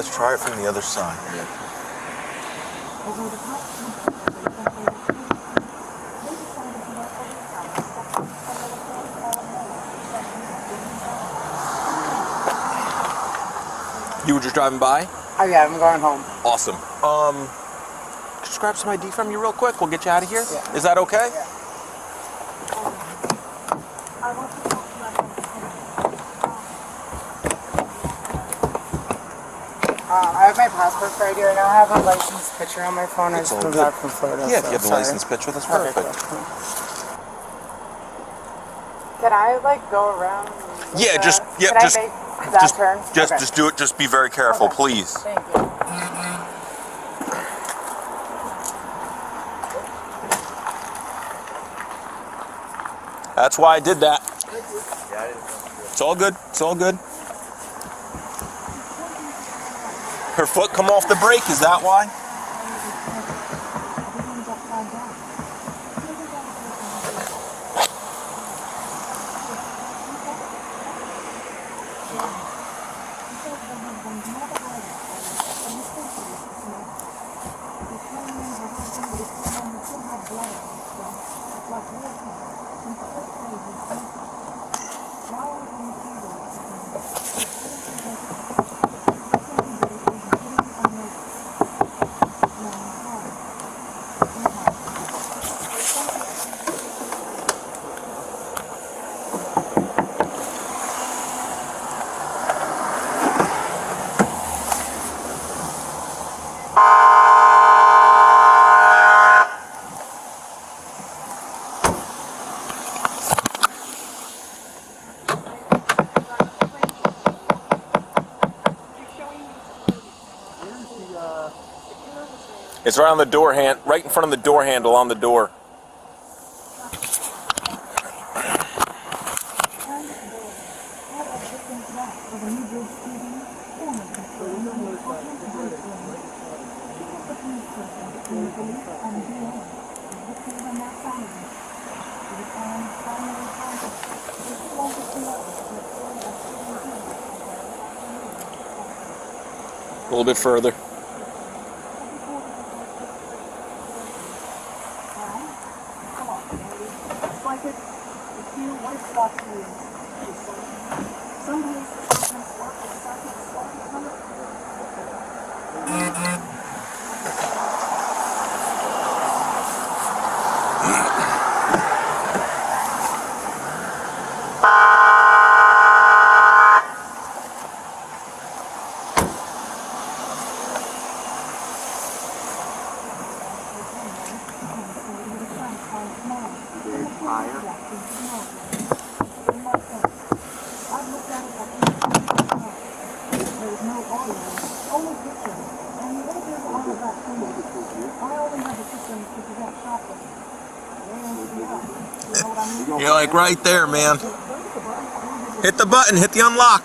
let's try it from the other side. You were just driving by? Oh yeah, I'm going home. Awesome. Just grab some ID from you real quick. We'll get you out of here. Yeah. Is that okay? Yeah. I have my passport right here, and I have a license picture on my phone. I It's just all moved good. back from Florida. Yeah, if so you have the sorry. license picture, that's perfect. Can I like go around? Yeah, just Can I make that turn? Just do it. Just be very careful, Okay. please. Thank you. That's why I did that. It's all good. It's all good. Her foot come off the brake. Is that why? It's right on the door right in front of the door handle on the door. A little bit further. You're like right there, man. Hit the button, hit the unlock.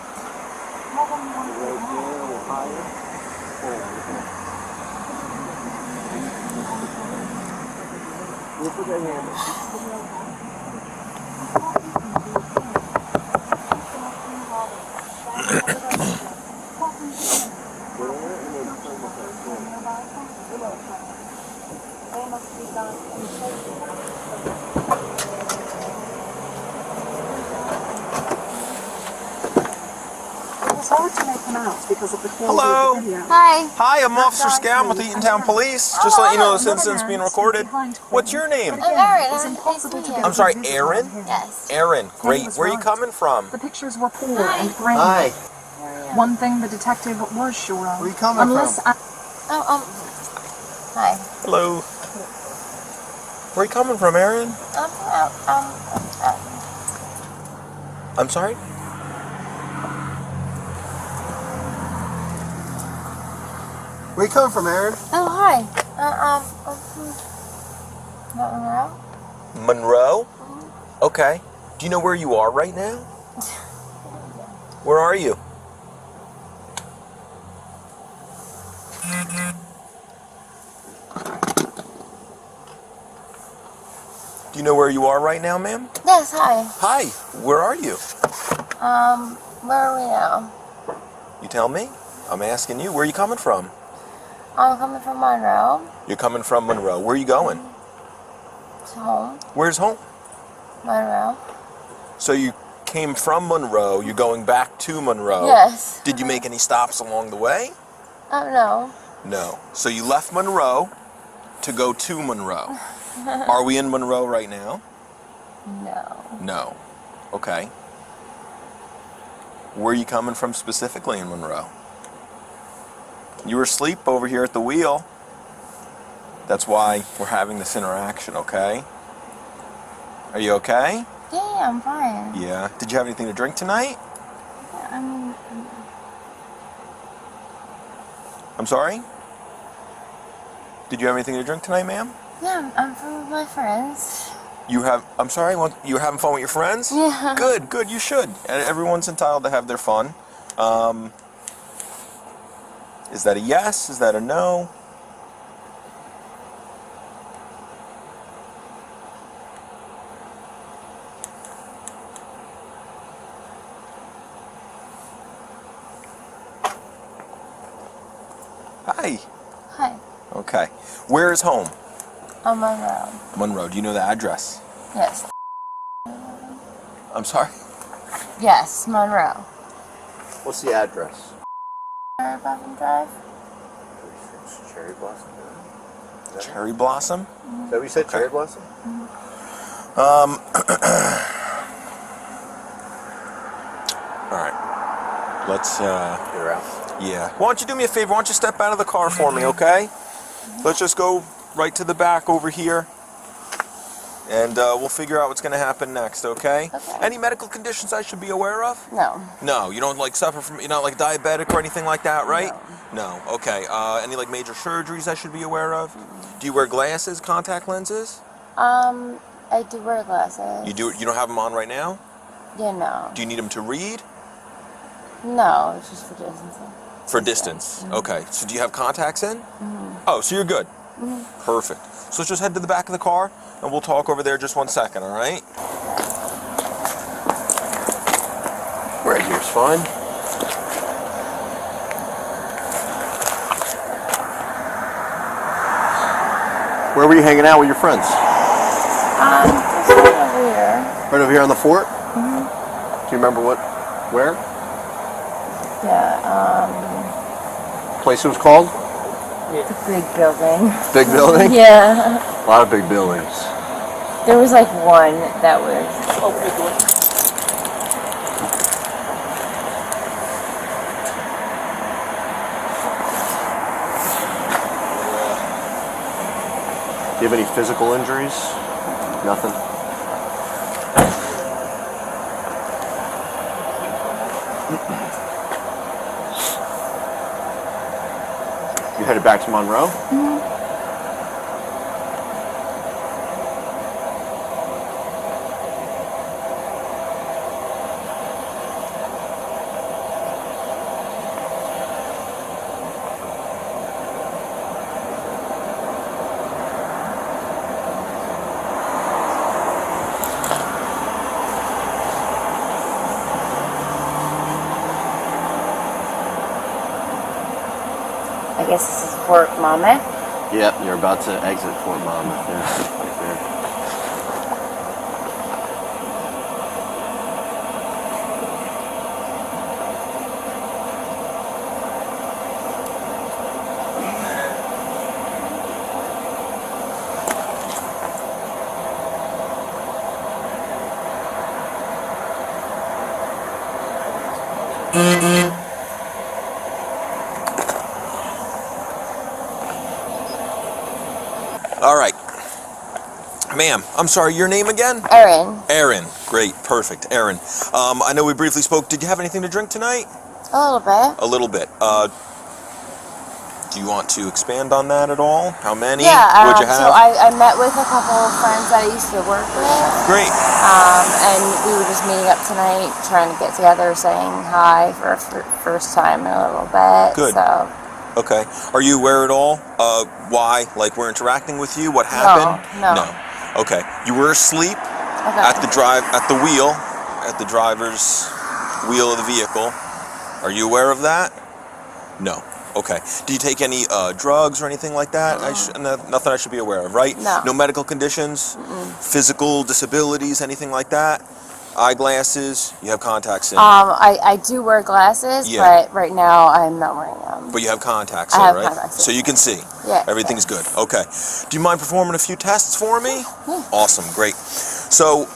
It's hard to make them out because of the quality Hello. of the video. Hi. Hi, I'm Officer Scout with Eatontown Police. Just letting you know this incident's being recorded. What's your name? I'm Erin. It's impossible to get I'm sorry, Aaron? Yes. Aaron, great. Where are you coming from? The pictures were poor and grainy. Hi. One thing the detective was sure of. Where you coming unless from? Hi. Hello. Where are you coming from, Aaron? I'm sorry? Where you coming from, Aaron? Oh, hi. Monroe? Monroe? Okay. Do you know where you are right now? Where are you? Do you know where you are right now, ma'am? Yes, hi. Hi. Where are you? Where are we now? You tell me? I'm asking you, where are you coming from? I'm coming from Monroe. You're coming from Monroe. Where are you going? To home. Where's home? Monroe. So you came from Monroe, you're going back to Monroe. Yes. Did you make any stops along the way? Oh, no. No. So you left Monroe to go to Monroe. Are we in Monroe right now? No. No. Okay. Where are you coming from specifically in Monroe? You were asleep over here at the wheel. That's why we're having this interaction, okay? Are you okay? Yeah, I'm fine. Yeah. Did you have anything to drink tonight? Yeah, I mean, I'm sorry? Did you have anything to drink tonight, ma'am? yeah, I'm from with my friends. I'm sorry, you were having fun with your friends? Yeah. Good, you should. Everyone's entitled to have their fun. Is that a yes? Is that a no? Hi. Hi. Okay. Where is home? I'm Monroe. Monroe. Do you know the address? Yes. I'm sorry? Yes, Monroe. What's the address? Blossom Drive. Cherry Blossom. Cherry Blossom? Is that what you said? Cherry Blossom? Alright. Let's, You're out. yeah. Why don't you do me a favor? Why don't you step out of the car for me, okay? Let's just go right to the back over here. And we'll figure out what's going to happen next, okay? Okay. Any medical conditions I should be aware of? No. No, you don't like suffer from, you're not like diabetic or anything like that, right? No. Okay. Any like major surgeries I should be aware of? Do you wear glasses, contact lenses? I do wear glasses. You do. You don't have them on right now? Yeah, no. Do you need them to read? No, it's just for distancing. For distance. Okay. So do you have contacts in? Oh, so you're good. Perfect. So let's just head to the back of the car, and we'll talk over there just 1 second, all right? Right here's fine. Where were you hanging out with your friends? Just right over here. Right over here on the fort? Do you remember where? Yeah, Place it was called? the big building. Big building? Yeah. A lot of big buildings. There was like one that was. Do you have any physical injuries? Nothing? You headed back to Monroe? I guess this is Fort Monmouth. Yep, you're about to exit Fort Monmouth. Yeah, right there. All right. Ma'am, I'm sorry, your name again? Erin. Erin. Great, perfect. Erin. I know we briefly spoke. Did you have anything to drink tonight? A little bit. A little bit. Do you want to expand on that at all? How many Yeah, would you have? so I met with a couple of friends that I used to work with. Great. And we were just meeting up tonight, trying to get together, saying hi for first time in a little bit. Good. So, Okay. Are you aware at all? Why? Like we're interacting with you? What happened? No. Okay. You were asleep okay. at the wheel, at the driver's wheel of the vehicle. Are you aware of that? No. Okay. Do you take any drugs or anything like that? Nothing I should be aware of, right? No. No medical conditions? Physical disabilities, anything like that? Eyeglasses? You have contacts in? I do wear glasses, Yeah. but right now I'm not wearing them. But you have contacts I in, have right? contacts in. So you can see? Yeah. Everything's good. Okay. Do you mind performing a few tests for me? Yeah. Awesome. Great. So,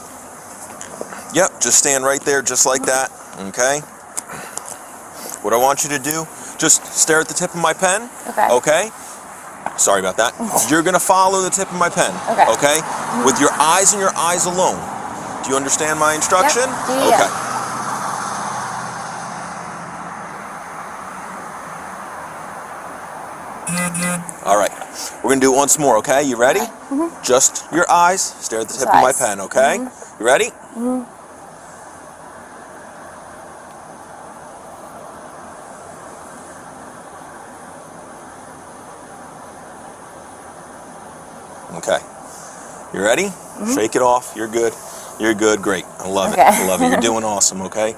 yep, just stand right there just like that, okay? What I want you to do, just stare at the tip of my pen. Okay. Okay? Sorry about that. You're going to follow the tip of my pen. Okay. Okay? With your eyes and your eyes alone. Do you understand my instruction? Yep. Yeah. Okay. All right. We're going to do it once more, okay? You ready? Just your eyes. Stare at the tip of my eyes. pen, okay? You ready? Okay. You ready? Shake it off. You're good. You're good. Great. I love it. Okay. I love it. You're doing awesome, okay?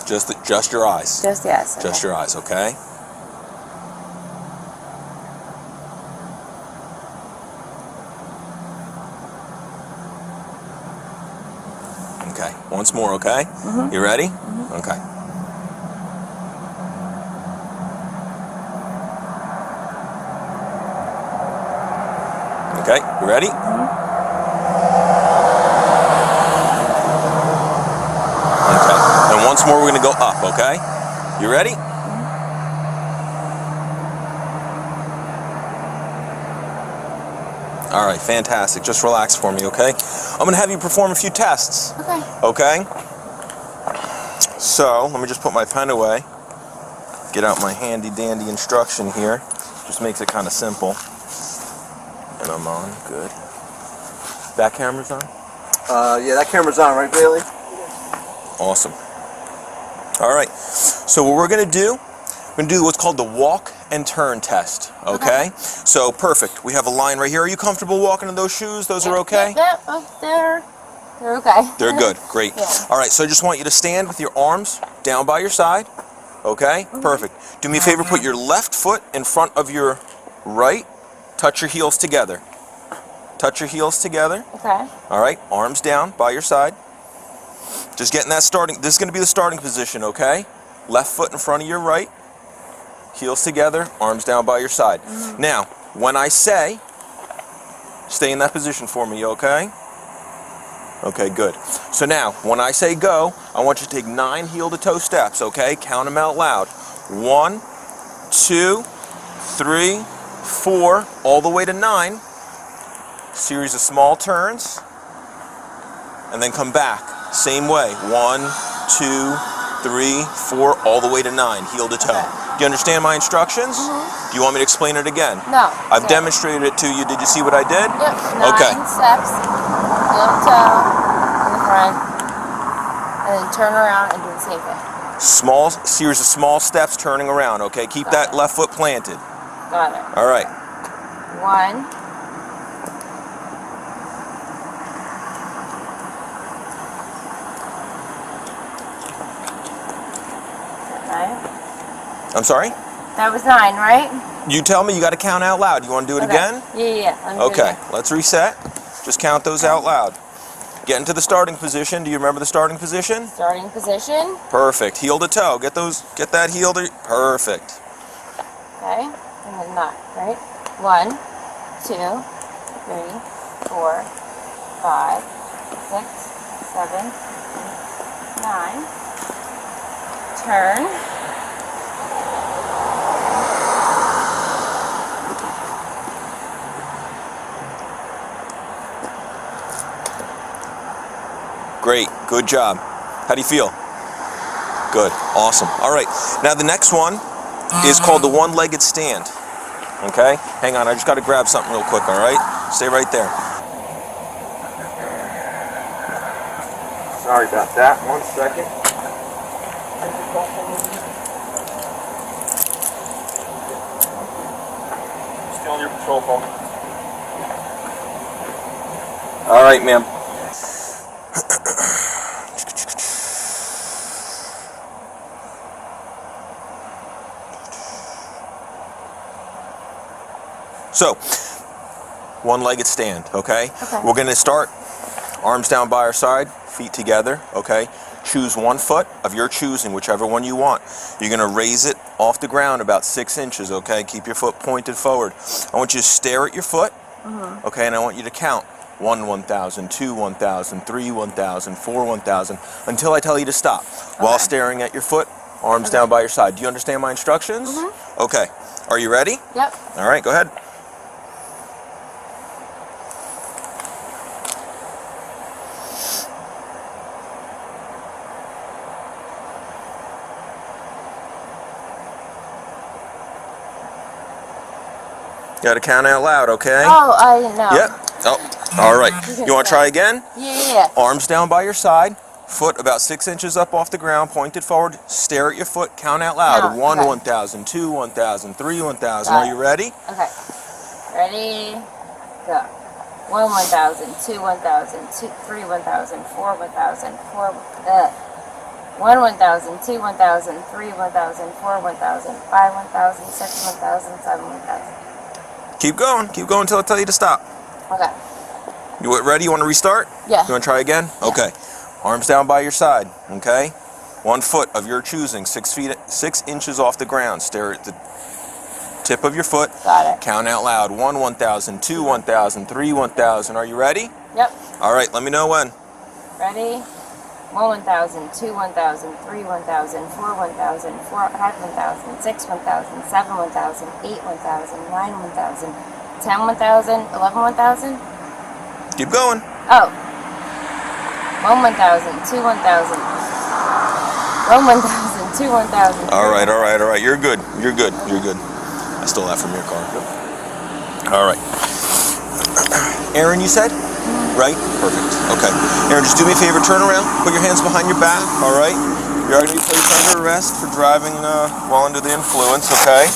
Just your eyes. Just yes. Just your eyes, okay? Okay. Once more, okay? You ready? Okay. Okay, you ready? Okay. And once more, we're going to go up, okay? You ready? All right, fantastic. Just relax for me, okay? I'm going to have you perform a few tests. Okay. Okay? So, let me just put my pen away. Get out my handy dandy instruction here. Just makes it kind of simple. And I'm on. Good. That camera's on? Yeah, that camera's on, right, Bailey? Awesome. All right. So what we're going to do, we're going to do what's called the walk and turn test. Okay? So perfect. We have a line right here. Are you comfortable walking in those shoes? Those are okay? Yep. Oh, they're okay. They're good. Great. Yeah. All right. So I just want you to stand with your arms down by your side. Okay? Perfect. Do me a favor. Put your left foot in front of your right. Touch your heels together. Touch your heels together. Okay. All right. Arms down by your side. Just getting that starting. This is going to be the starting position, okay? Left foot in front of your right. Heels together, arms down by your side. Now, when I say, stay in that position for me, okay? Okay, good. So now, when I say go, I want you to take 9 heel-to-toe steps, okay? Count them out loud. 1, 2, 3, 4, all the way to 9. Series of small turns. And then come back. Same way. 1, 2, 3, 4, all the way to 9, heel to toe. Okay. Do you understand my instructions? Do you want me to explain it again? No. I've demonstrated it to you. Did you see what I did? Yep. 9 Okay. steps. Heel to toe in the front, and then turn around and do the same thing. Small series of small steps turning around, okay? Keep that left foot planted. Got it. All right. 1. I'm sorry? That was 9, right? You tell me. You got to count out loud. You want to do it Okay. again? Yeah. Let me do it Okay. again. Let's reset. Just count those out loud. Get into the starting position. Do you remember the starting position? Starting position. Perfect. Heel to toe. Get that heel to. Perfect. Okay. And then 9, right? 1, 2, 3, 4, 5, 6, 7, 9. Turn. Great. Good job. How do you feel? Good. Awesome. All right. Now the next one is called the one-legged stand. Okay? Hang on. I just got to grab something real quick, all right? Stay right there. Sorry about that. 1 second. Roll call. All right, ma'am. So, one-legged stand, okay? Okay. We're gonna start arms down by our side, feet together, okay? Choose one foot of your choosing, whichever one you want. You're gonna raise it off the ground about 6 inches, okay? Keep your foot pointed forward. I want you to stare at your foot, okay? And I want you to count 1, 1,000, 2, 1,000, 3, 1,000, 4, 1,000, until I tell you to stop. While staring at your foot, arms down by your side. Do you understand my instructions? Okay. Are you ready? Yep. All right, go ahead. You gotta count out loud, okay? Oh, I know. Yep. Oh, all right. You want to try again? Yeah. Arms down by your side, foot about 6 inches up off the ground, pointed forward. Stare at your foot. Count out loud. Count, 1, okay. 1,000, 2, 1,000, 3, 1,000. Got Are it. you ready? Okay. Ready? Go. 1, 1,000, 2, 1,000, 2, 3, 1,000, 4, 1,000, 4, 1, 1,000, 2, 1,000, 3, 1,000, 4, 1,000, 5, 1,000, 6, 1,000, 7, 1,000. Keep going. Keep going until I tell you to stop. Okay. You ready? You want to restart? Yeah. You want to try again? Yeah. Okay. Arms down by your side, okay? 1 foot of your choosing, 6 inches off the ground. Stare at the tip of your foot. Got it. Count out loud. 1, 1,000, 2, 1,000, 3, 1,000. Are you ready? Yep. All right, let me know when. Ready? 1, 1,000, 2, 1,000, 3, 1,000, 4, 1,000, 5, 1,000, 6, 1,000, 7, 1,000, 8, 1,000, 9, 1,000, 10, 1,000, 11, 1,000? Keep going. Oh. 1, 1,000, 2, 1,000. 1, 1,000, 2, 1,000. All right, all right, all right. You're good. You're good. You're good. I stole that from your car. All right. Aaron, you said? Right? Perfect. Okay. Aaron, just do me a favor. Turn around. Put your hands behind your back. All right? You're going to be placed under arrest for driving while under the influence, okay?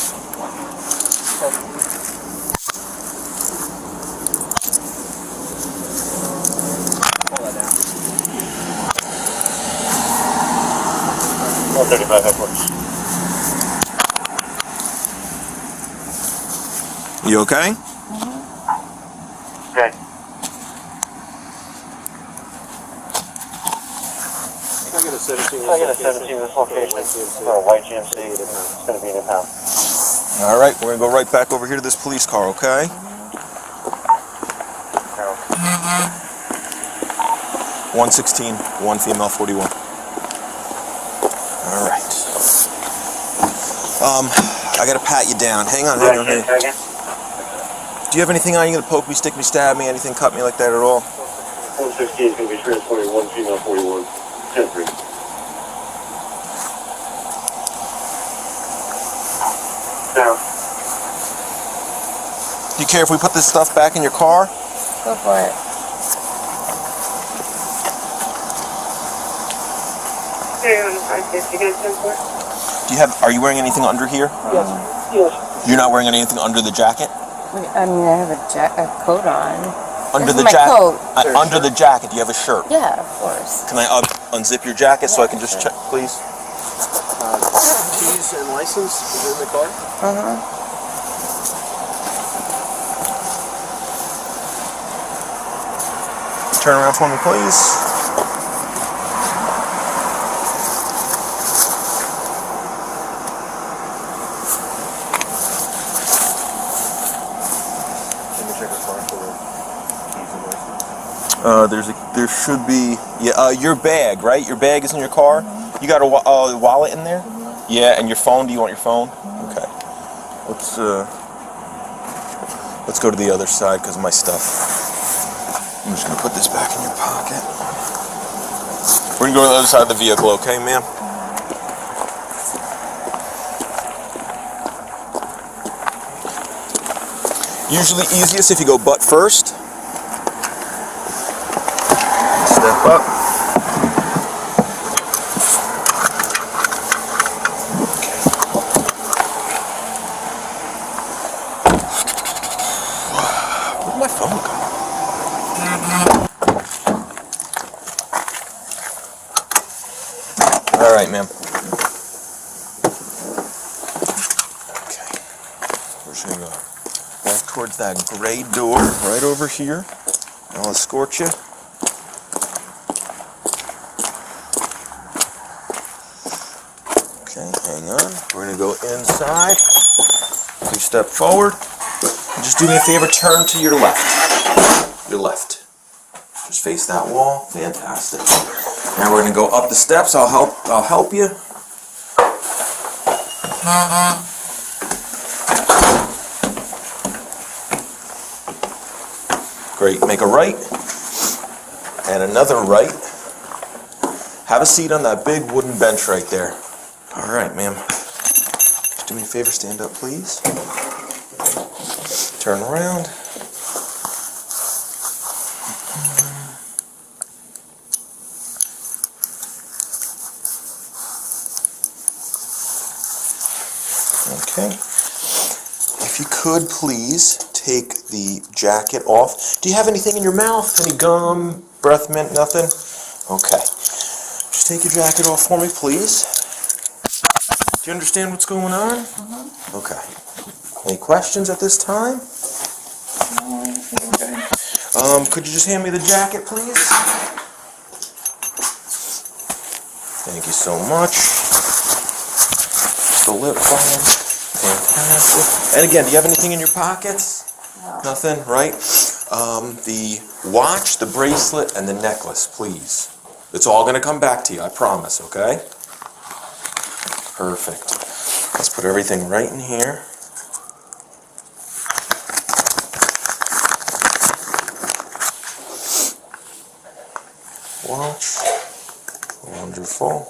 Pull that down. 135 headquarters. You okay? Okay. Can I get a 17 in this location? For a white GMC, it's going to be an impound. All right. We're going to go right back over here to this police car, okay? 116, 1 female, 41. All right. I got to pat you down. Hang on, hang on, hang on. Do you have anything on you? Gonna poke me, stick me, stab me, anything, cut me like that at all? 116 is going to be transporting 1 female, 41. 10-3. Down. Do you care if we put this stuff back in your car? Go for it. Do you have? Are you wearing anything under here? Yes. You're not wearing anything under the jacket? I mean, I have a coat on. Under This the is my jacket. coat. Under the jacket, do you have a shirt? Yeah, of course. Can I unzip your jacket so I can just sure. check, please? Keys and license is in the car? Turn around for me, please. Let me check the car for the keys and license. There should be, yeah, your bag, right? Your bag is in your car? You got a wallet in there? Yeah, and your phone, do you want your phone? Okay. Let's go to the other side because of my stuff. I'm just gonna put this back in your pocket. We're gonna go to the other side of the vehicle, okay, ma'am? Usually easiest if you go butt first. Step up. my phone go? All right, ma'am. Okay. We're just gonna go walk towards that gray door right over here. I'll escort you. Okay, hang on. We're gonna go inside. Please step forward. And just do me a favor, turn to your left. Your left. Just face that wall. Fantastic. Now we're gonna go up the steps. I'll help you. Great. Make a right and another right. Have a seat on that big wooden bench right there. All right, ma'am. Just do me a favor, stand up, please. Turn around. Okay. If you could please take the jacket off. Do you have anything in your mouth? Any gum, breath mint, nothing? Okay. Just take your jacket off for me, please. Do you understand what's going on? Okay. Any questions at this time? Could you just hand me the jacket, please? Thank you so much. Just the lip balm. Fantastic. And again, do you have anything in your pockets? No. Nothing, right? The watch, the bracelet, and the necklace, please. It's all going to come back to you, I promise, okay? Perfect. Let's put everything right in here. Watch. Wonderful.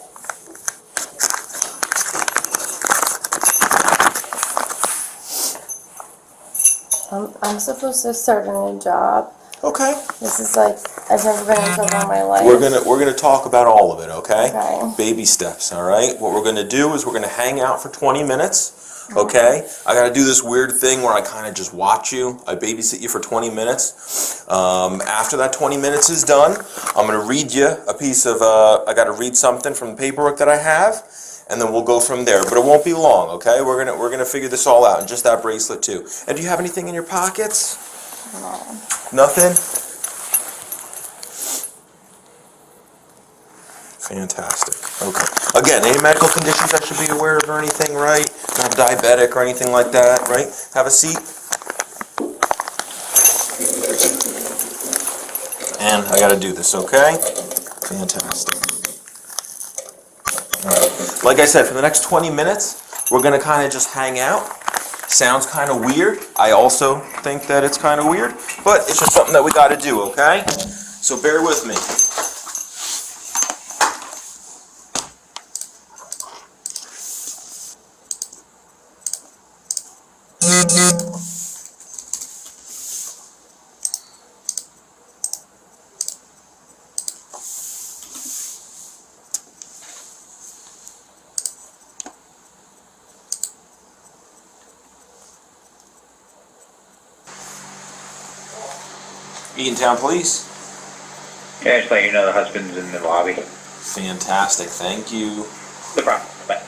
I'm supposed to start a new job. Okay. This is like, I've never been in trouble in my life. We're gonna talk about all of it, okay? Okay. Baby steps, all right? What we're gonna do is we're gonna hang out for 20 minutes, okay? I gotta do this weird thing where I kind of just watch you. I babysit you for 20 minutes. After that 20 minutes is done, I'm gonna read you a piece of, I gotta read something from the paperwork that I have, and then we'll go from there. But it won't be long, okay? We're gonna figure this all out, and just that bracelet too. And do you have anything in your pockets? No. Nothing? Fantastic. Okay. Again, any medical conditions I should be aware of or anything, right? Not diabetic or anything like that, right? Have a seat. And I gotta do this, okay? Fantastic. All right. Like I said, for the next 20 minutes, we're gonna kind of just hang out. Sounds kind of weird. I also think that it's kind of weird, but it's just something that we gotta do, okay? So bear with me. Eatontown Police. Yeah, just let you know the husband's in the lobby. Fantastic, thank you. No problem. Bye.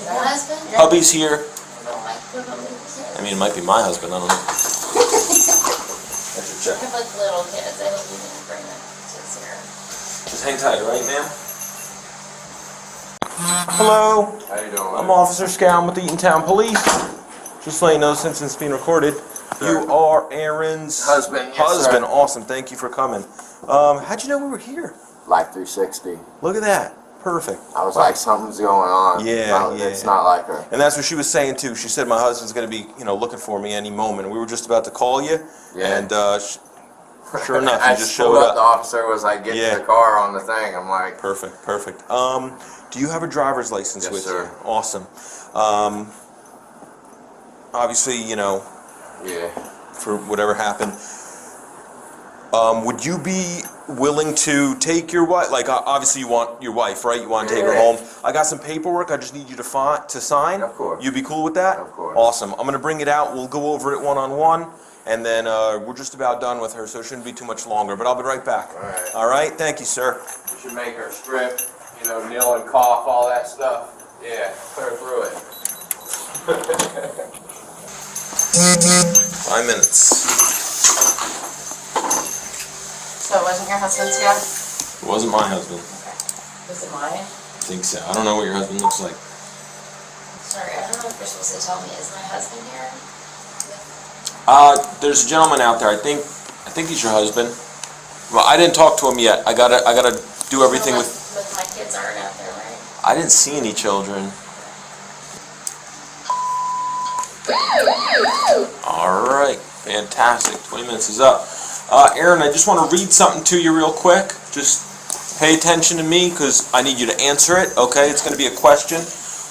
Your husband? Hubby's here. I I mean, it might be my husband, I don't know. I should check. have like little kids. I think you need to bring them to zero. Just hang tight, right, ma'am? Hello. How you doing? I'm Officer Scown with the Eatontown Police. Just so you know, since it's being recorded, you are Aaron's Husband, yes, husband. sir. Awesome. Thank you for coming. How'd you know we were here? Life 360. Look at that. Perfect. I was like, something's going on. Yeah, No, yeah. It's not like her. And that's what she was saying too. She said my husband's going to be, looking for me any moment. We were just about to call you, Yeah. and sure enough, I you just pulled showed up. The up. officer was like, get Yeah. to the car on the thing. I'm like, Perfect, perfect. Do you have a driver's license Yes, with sir. you? Awesome. Obviously, yeah. for whatever happened. Would you be willing to take your wife? Like, obviously, you want your wife, right? You want to take her Yeah. home. I got some paperwork. I just need you to sign. Of course. You'd be cool with that? Of course. Awesome. I'm going to bring it out. We'll go over it one-on-one, and then we're just about done with her, so it shouldn't be too much longer. But I'll be right back. All right. All right. Thank you, sir. You should make her strip, you know, kneel and cough, all that stuff. Yeah, put her through it. 5 minutes. So it wasn't your husband's yet? It wasn't my husband. Was it mine? I think so. I don't know what your husband looks like. Sorry, I don't know if you're supposed to tell me. Is my husband here? There's a gentleman out there. I think he's your husband. Well, I didn't talk to him yet. I gotta do everything with. But my kids aren't out there, right? I didn't see any children. All right, fantastic. 20 minutes is up. Aaron, I just want to read something to you real quick. Just pay attention to me because I need you to answer it. Okay, it's going to be a question.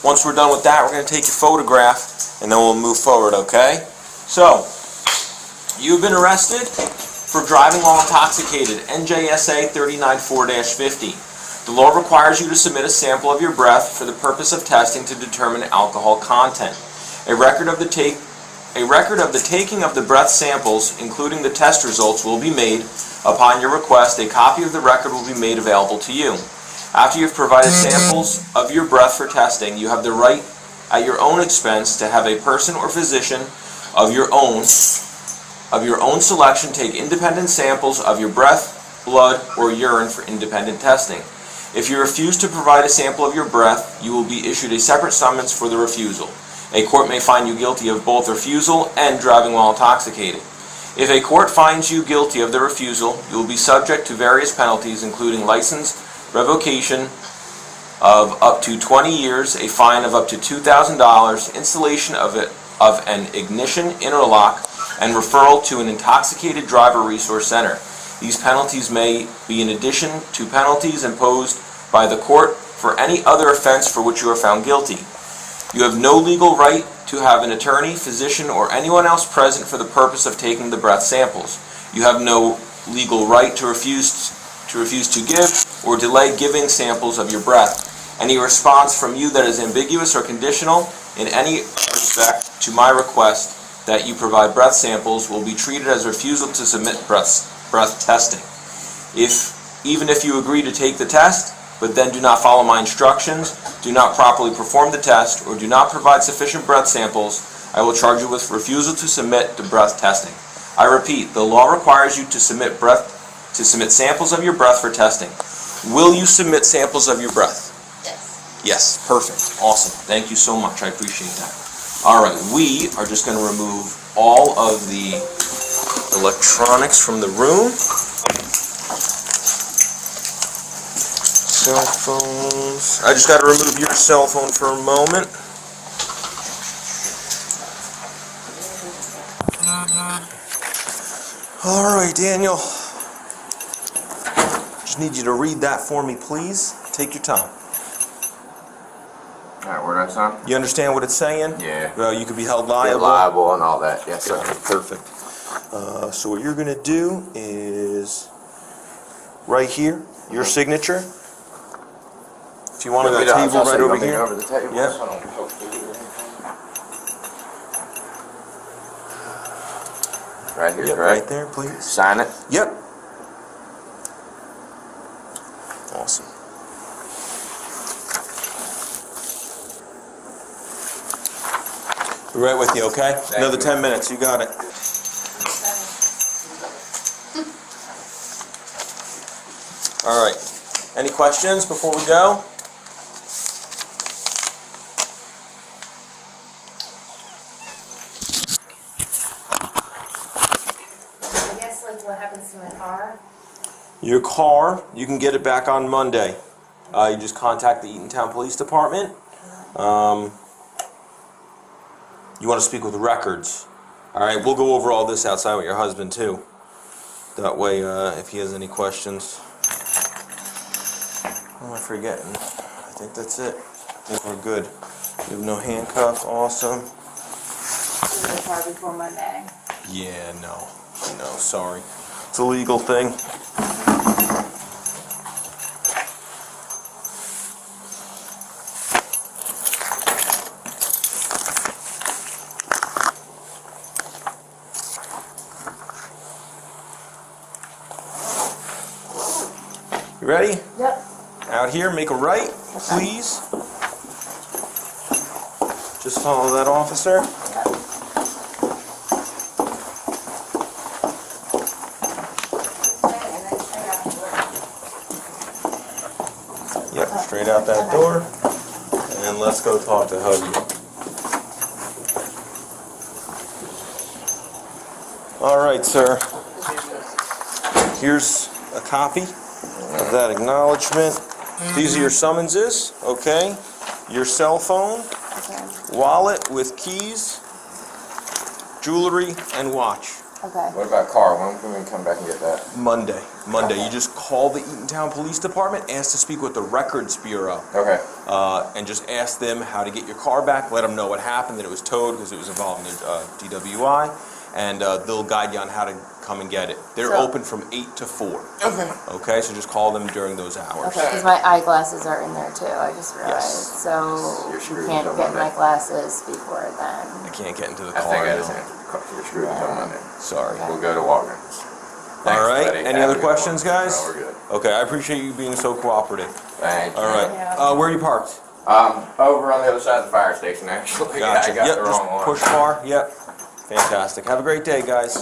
Once we're done with that, we're going to take your photograph and then we'll move forward. Okay. So, you've been arrested for driving while intoxicated. NJSA 394-50. The law requires you to submit a sample of your breath for the purpose of testing to determine alcohol content. A record of the taking of the breath samples, including the test results, will be made. Upon your request, a copy of the record will be made available to you. After you've provided samples of your breath for testing, you have the right, at your own expense, to have a person or physician of your own selection take independent samples of your breath, blood, or urine for independent testing. If you refuse to provide a sample of your breath, you will be issued a separate summons for the refusal. A court may find you guilty of both refusal and driving while intoxicated. If a court finds you guilty of the refusal, you will be subject to various penalties, including license revocation of up to 20 years, a fine of up to $2,000, installation of an ignition interlock, and referral to an intoxicated driver resource center. These penalties may be in addition to penalties imposed by the court for any other offense for which you are found guilty. You have no legal right to have an attorney, physician, or anyone else present for the purpose of taking the breath samples. You have no legal right to refuse to give or delay giving samples of your breath. Any response from you that is ambiguous or conditional in any respect to my request that you provide breath samples will be treated as refusal to submit breath testing. Even if you agree to take the test, but then do not follow my instructions, do not properly perform the test, or do not provide sufficient breath samples, I will charge you with refusal to submit to breath testing. I repeat, the law requires you to submit samples of your breath for testing. Will you submit samples of your breath? Yes. Yes, perfect. Awesome. Thank you so much. I appreciate that. All right, we are just going to remove all of the electronics from the room. Cell phones. I just got to remove your cell phone for a moment. All right, Daniel. Just need you to read that for me, please. Take your time. All right, where did I sign? You understand what it's saying? Yeah. Well, you could be held Yeah, liable. liable and all that. Yes, sir. Okay, perfect. So what you're going to do is right here, your signature. If you want to go table right over here. Over the table. Yeah. So I don't poke through here. Right here, Yep, right? right there, please. Sign it. Yep. Awesome. We're right with you, okay? Another 10 minutes, you got it. All right. Any questions before we go? I guess, like, what happens to my car? Your car, you can get it back on Monday. You just contact the Eatontown Police Department. You want to speak with records. All right, we'll go over all this outside with your husband too. That way, if he has any questions. What am I forgetting? I think that's it. I think we're good. You have no handcuffs, awesome. The car before Monday. Yeah, no, sorry. It's a legal thing. You ready? Yep. Out here, make a right, please. Just follow that officer. Yep, straight out that door. And let's go talk to Hubby. All right, sir. Here's a copy of that acknowledgement. These are your summonses, okay? Your cell phone, wallet with keys, jewelry, and watch. Okay. What about car? When can we come back and get that? Monday. You just call the Eatontown Police Department, ask to speak with the Records Bureau, Okay. and just ask them how to get your car back. Let them know what happened, that it was towed because it was involved in a DWI, and they'll guide you on how to come and get it. They're So- open from 8 to 4. Okay. Okay, so just call them during those hours. Okay, because my eyeglasses are in there too, I just realized. Yes. So You're you screwed can't until get my Monday. glasses before then. I can't get into the I car. think I now. just answered the question. You're screwed until Monday. Sorry. We'll go to Walgreens. Thanks, All right. buddy. Any Have other a good questions, one. guys? No, we're good. Okay, I appreciate you being so cooperative. Thank you. All right. Where are you parked? Over on the other side of the fire station, actually. Gotcha. I got Yep, the just wrong one. push car. Yep. Fantastic. Have a great day, guys.